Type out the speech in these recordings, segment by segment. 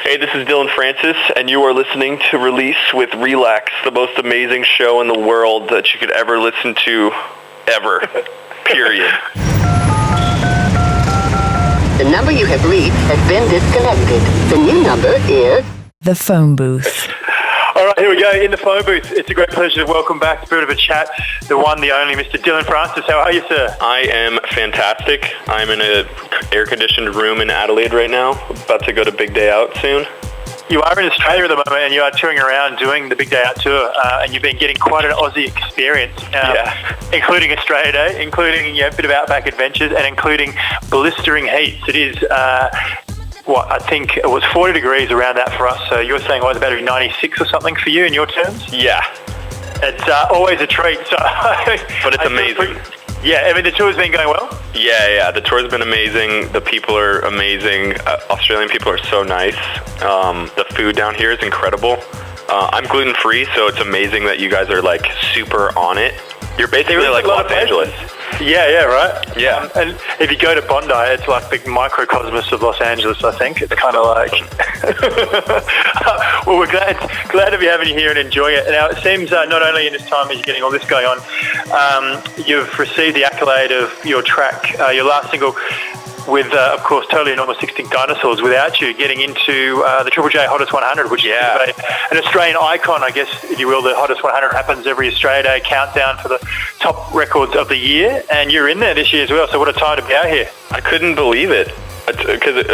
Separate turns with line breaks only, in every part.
Hey, this is Dillon Francis, and you are listening to Release with Reelax, the most amazing show in the world that you could ever listen to, ever. Period.
The number you have reached has been disconnected. The new number is...
The phone booth.
All right, here we go, in the phone booth. It's a great pleasure to welcome back to a bit of a chat, the one, the only, Mr. Dillon Francis. How are you, sir?
I am fantastic. I'm in an air-conditioned room in Adelaide right now, about to go to Big Day Out soon.
You are in Australia at the moment, and you are touring around doing the Big Day Out tour, and you've been getting quite an Aussie experience, including Australia Day, including a bit of outback adventures, and including blistering heats. It is... I think it was 40 degrees around that for us, so you're saying it was about 96 or something for you in your terms?
Yeah.
It's always a treat. So
but it's amazing.
Yeah, I mean, the tour's been going well?
Yeah, the tour's been amazing. The people are amazing. Australian people are so nice. The food down here is incredible. I'm gluten-free, so it's amazing that you guys are, like, super on it. You're basically like Los Angeles.
Yeah, right?
Yeah.
And if you go to Bondi, it's like the microcosmos of Los Angeles, I think. It's kind of like... Well, we're glad to be having you here and enjoying it. Now, it seems not only in this time as you're getting all this going on, you've received the accolade of your track, your last single, with, of course, Totally Enormous Extinct Dinosaurs, Without You, getting into the Triple J Hottest 100, which is an Australian icon, I guess, if you will. The Hottest 100 happens every Australia Day countdown for the top records of the year, and you're in there this year as well, so what a time to be out here.
I couldn't believe it, because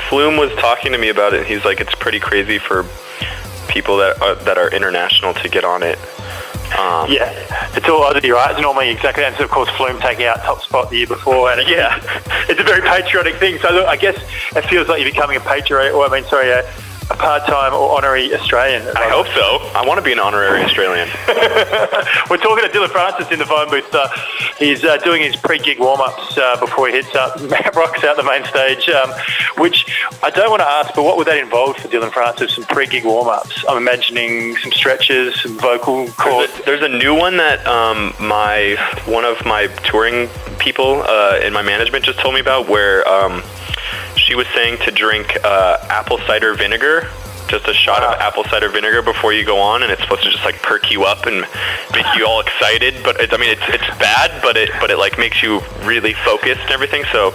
Flume was talking to me about it, and he's like, it's pretty crazy for people that are international to get on it.
Yeah, it's all Aussie, right? It's normally exactly that. And so, of course, Flume taking out top spot the year before. And it's a very patriotic thing. So, look, I guess it feels like you're becoming a a part-time or honorary Australian.
I hope so. I want to be an honorary Australian.
We're talking to Dillon Francis in the phone booth. He's doing his pre-gig warm-ups before he hits up, rocks out the main stage, which I don't want to ask, but what would that involve for Dillon Francis, some pre-gig warm-ups? I'm imagining some stretches, some vocal cords.
There's a new one that one of my touring people in my management just told me about, where she was saying to drink apple cider vinegar, just a shot of apple cider vinegar before you go on, and it's supposed to just like perk you up and make you all excited. But it's bad, but it like makes you really focused and everything. So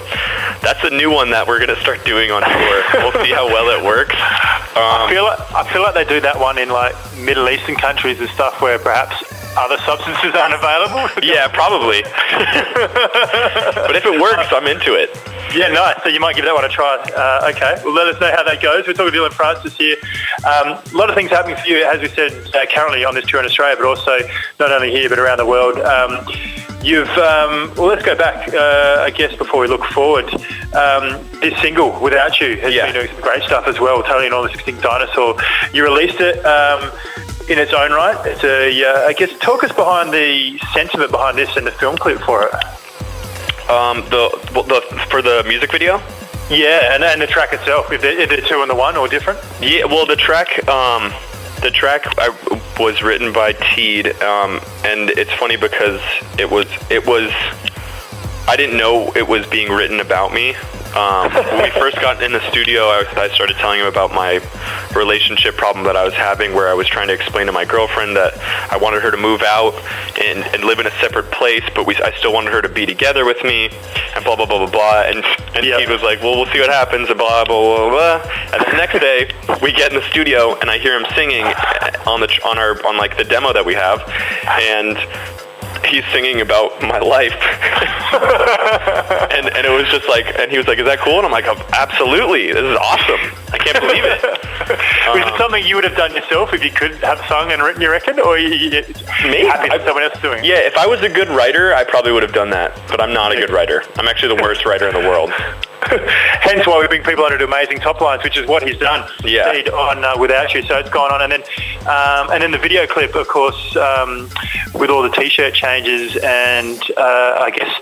that's a new one that we're gonna start doing on tour. We'll see how well it works.
I feel like they do that one in like Middle Eastern countries and stuff where perhaps other substances aren't available.
Yeah, probably. But if it works, I'm into it.
Yeah, nice. So you might give that one a try. Okay. Well, let us know how that goes. We're talking to Dillon Francis here. A lot of things happening for you, as we said, currently on this tour in Australia, but also not only here, but around the world. Let's go back, I guess, before we look forward. This single, Without You, has been doing some great stuff as well, Totally Enormous Extinct Dinosaur. You released it in its own right. It's I guess, talk us behind the sentiment behind this and the film clip for it.
For the music video?
Yeah, and the track itself, if they're two in the one or different?
Yeah, well, the track was written by Teed, and it's funny because it was I didn't know it was being written about me. When we first got in the studio, I started telling him about my relationship problem that I was having, where I was trying to explain to my girlfriend that I wanted her to move out and live in a separate place, but I still wanted her to be together with me, and blah, blah, blah, blah, blah. And he was like, well, we'll see what happens, and blah, blah, blah, blah. And the next day, we get in the studio, and I hear him singing on the demo that we have, and he's singing about my life. and it was just like, and he was like, is that cool? And I'm like, absolutely, this is awesome. I can't believe it.
Was it something you would have done yourself if you could have sung and written, you reckon? Or maybe happy that someone else doing it?
Yeah, if I was a good writer, I probably would have done that. But I'm not a good writer. I'm actually the worst writer in the world.
Hence why we bring people on to do amazing top lines, which is what he's done.
Yeah.
On Without You, so it's gone on, and then the video clip, of course, with all the t-shirt changes and I guess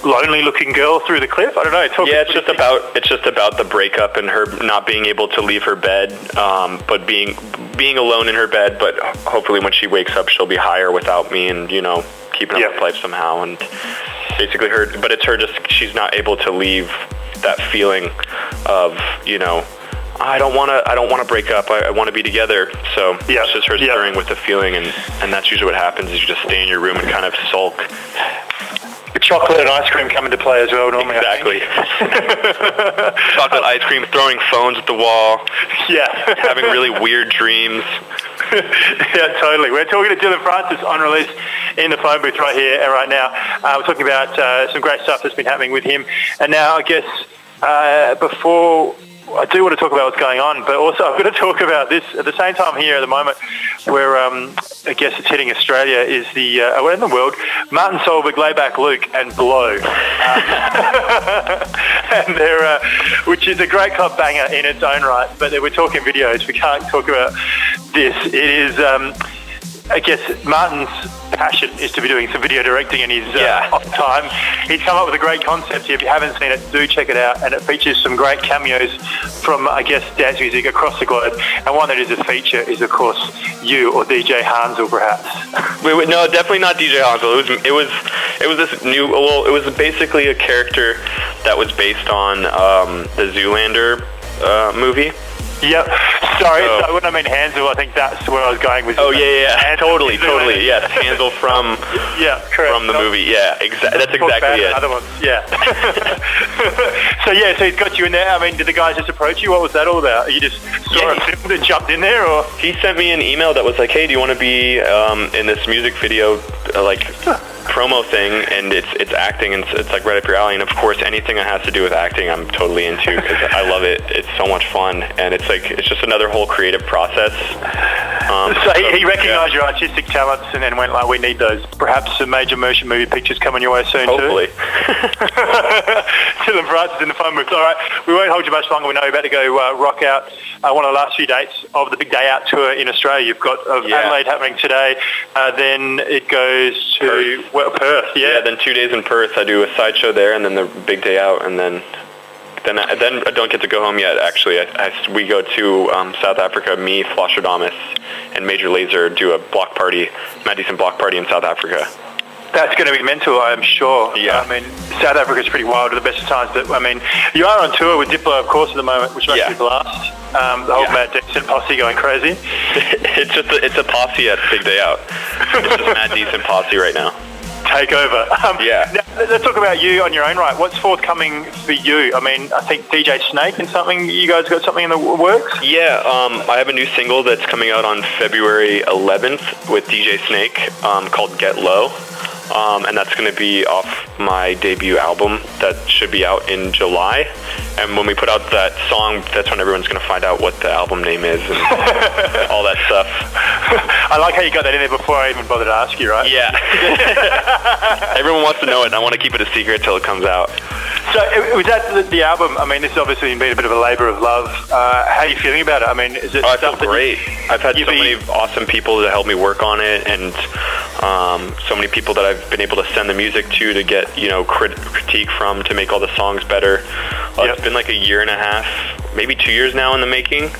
lonely-looking girl through the clip. I don't know.
It's just about the breakup and her not being able to leave her bed, but being alone in her bed. But hopefully, when she wakes up, she'll be higher without me, and keeping up with life somehow. And basically, she's not able to leave that feeling of I don't want to break up. I want to be together. So it's just her stirring with the feeling, and that's usually what happens is you just stay in your room and kind of sulk.
Chocolate and ice cream come into play as well normally.
Exactly. Chocolate, ice cream, throwing phones at the wall.
Yeah.
Having really weird dreams.
Yeah, totally. We're talking to Dillon Francis on release in the phone booth right here and right now. We're talking about some great stuff that's been happening with him. And now I guess before... I do want to talk about what's going on, but also I'm going to talk about this at the same time here at the moment where I guess it's hitting Australia is the, in the world, Martin Solveig, Layback Luke and Blow. And they're, which is a great club banger in its own right, but we're talking videos. We can't talk about this. It is... I guess Martin's passion is to be doing some video directing in his off time. He's come up with a great concept here. If you haven't seen it, do check it out. And it features some great cameos from, I guess, dance music across the globe. And one that is a feature is, of course, you or DJ Hansel, perhaps.
No, definitely not DJ Hansel. It was this new. Well, it was basically a character that was based on the Zoolander movie.
Yep. Sorry, so when I mean Hansel, I think that's where I was going with.
Oh yeah. Totally. Yes, Hansel from from the movie. Yeah, that's exactly it.
Other ones. Yeah. So he's got you in there. I mean, did the guys just approach you? What was that all about? You just saw a film and jumped in there, or
he sent me an email that was like, "Hey, do you want to be in this music video promo thing?" And it's acting, and it's like right up your alley. And of course, anything that has to do with acting, I'm totally into because I love it. It's so much fun, and it's just another whole creative process.
So he recognised your artistic talents and then went like, "We need those." Perhaps some major motion movie pictures coming your way soon.
Hopefully.
Dillon Francis in the phone booth. All right, we won't hold you much longer. We know you're about to go rock out one of the last few dates of the Big Day Out tour in Australia. You've got Adelaide happening today. Then it goes to Perth. Yeah. Then
2 days in Perth. I do a sideshow there, and then the Big Day Out, and then I don't get to go home yet. Actually, we go to South Africa. Me, Flosstradamus, and Major Lazer do a block party, Mad Decent block party in South Africa.
That's going to be mental, I'm sure.
Yeah.
I mean, South Africa's pretty wild at the best of times. But I mean, you are on tour with Diplo, of course, at the moment, which must be blast. The whole Mad Decent posse going crazy.
It's a posse at Big Day Out. It's just Mad Decent posse right now.
Take over. Now, let's talk about you on your own right. What's forthcoming for you? I mean, I think DJ Snake and something. You guys got something in the works?
Yeah, I have a new single that's coming out on February 11th with DJ Snake called Get Low. And that's going to be off my debut album that should be out in July. And when we put out that song, that's when everyone's going to find out what the album name is and all that stuff.
I like how you got that in there before I even bothered to ask you, right?
Yeah. Everyone wants to know it, and I want to keep it a secret until it comes out.
So was that the album? I mean, this has obviously been a bit of a labour of love. How are you feeling about it? I mean, is it
I feel great. I've had so many awesome people to help me work on it, and so many people that I've been able to send the music to get, critique from to make all the songs better. It's been like a year and a half, maybe 2 years now in the making.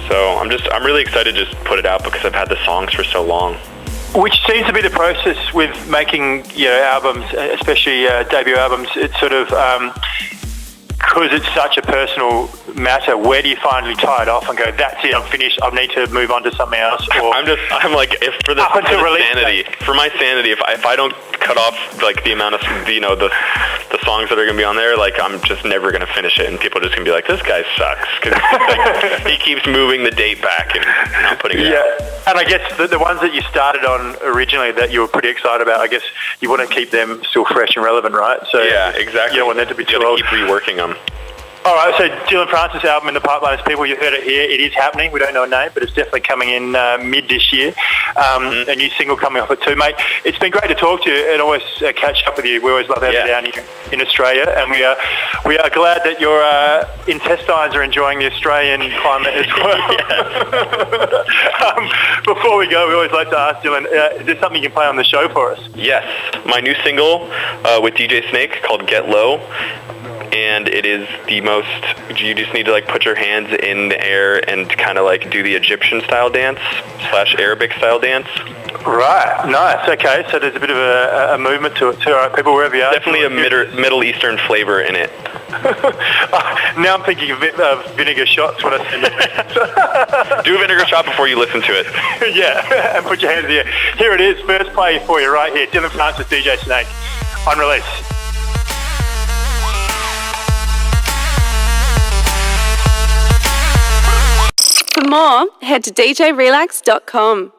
So I'm really excited to just put it out because I've had the songs for so long.
Which seems to be the process with making, albums, especially debut albums. It's sort of because it's such a personal matter. Where do you finally tie it off and go, that's it, I'm finished, I need to move on to something else? Or
I'm like, if for my sanity, if I don't cut off like the amount of the songs that are gonna be on there, like I'm just never gonna finish it, and people are just gonna be like, this guy sucks because he keeps moving the date back and not putting it out.
And I guess the ones that you started on originally that you were pretty excited about, I guess you want to keep them still fresh and relevant, right? So
yeah, exactly.
You don't want them to be too
old.
keep
reworking them.
All right, so Dillon Francis album in the pipeline, as people, you heard it here. It is happening. We don't know a name, but it's definitely coming in mid this year. A new single coming off it too, mate. It's been great to talk to you and always catch up with you. We always love having you down here in Australia, and we are glad that your intestines are enjoying the Australian climate as well. Before we go, we always like to ask Dillon, is there something you can play on the show for us?
Yes, my new single with DJ Snake called Get Low. And it is the most, you just need to like put your hands in the air and kind of like do the Egyptian style dance / Arabic style dance.
Right, nice. Okay, so there's a bit of a movement to it too. All right, people, wherever you are.
Definitely a Middle Eastern flavor in it.
Now I'm thinking of vinegar shots when I send it.
Do a vinegar shot before you listen to it.
Yeah, and put your hands here. Here it is, first play for you right here. Dillon Francis, DJ Snake, on release.
For more, head to djrelax.com.